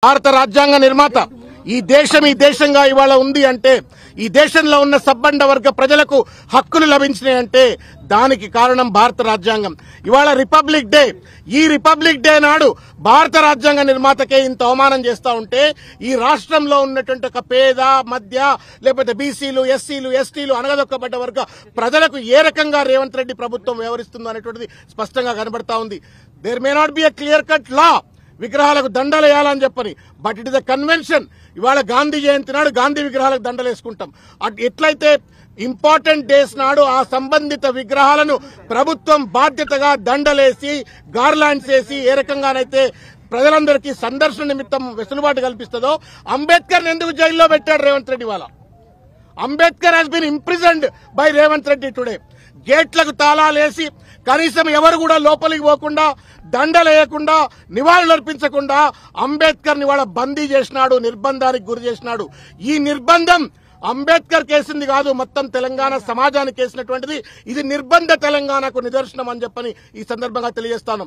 భారత రాజ్యాంగ నిర్మాత ఈ దేశంగా ఇవాళ ఉంది అంటే ఈ దేశంలో ఉన్న సబ్బండ వర్గ ప్రజలకు హక్కులు లభించినాయి అంటే దానికి కారణం భారత రాజ్యాంగం. ఇవాళ రిపబ్లిక్ డే. ఈ రిపబ్లిక్ డే నాడు భారత రాజ్యాంగ నిర్మాతకే ఇంత అవమానం చేస్తా ఉంటే ఈ రాష్ట్రంలో ఉన్నటువంటి ఒక పేద మధ్య లేకపోతే బీసీలు ఎస్సీలు ఎస్టీలు అనగదొక్కబడ్డ వర్గ ప్రజలకు ఏ రకంగా రేవంత్ రెడ్డి ప్రభుత్వం వ్యవహరిస్తుందో అనేటువంటిది స్పష్టంగా కనబడతా ఉంది. There may not be a clear cut law విగ్రహాలకు దండలు వేయాలని చెప్పని, but it is a convention. ఇవాళ గాంధీ జయంతి నాడు గాంధీ విగ్రహాలకు దండలు వేసుకుంటాం. ఎట్లయితే ఇంపార్టెంట్ డేస్ నాడు ఆ సంబంధిత విగ్రహాలను ప్రభుత్వం బాధ్యతగా దండలేసి గార్లాండ్స్ వేసి ఏ రకంగానైతే ప్రజలందరికీ సందర్శన నిమిత్తం వెసులుబాటు కల్పిస్తుందో, అంబేద్కర్ ఎందుకు జైల్లో పెట్టాడు రేవంత్ రెడ్డి? వాళ్ళ Ambedkar has been imprisoned by Revanth Reddy today. గేట్లకు తాళాలేసి కనీసం ఎవరు కూడా లోపలికి పోకుండా దండలేయకుండా నివాళులర్పించకుండా అంబేద్కర్ ని వాళ్ళ బందీ చేసినాడు, నిర్బంధానికి గురి చేసినాడు. ఈ నిర్బంధం అంబేద్కర్ కేసింది కాదు, మొత్తం తెలంగాణ సమాజానికి వేసినటువంటిది. ఇది నిర్బంధ తెలంగాణకు నిదర్శనం అని చెప్పని ఈ సందర్భంగా తెలియజేస్తాను.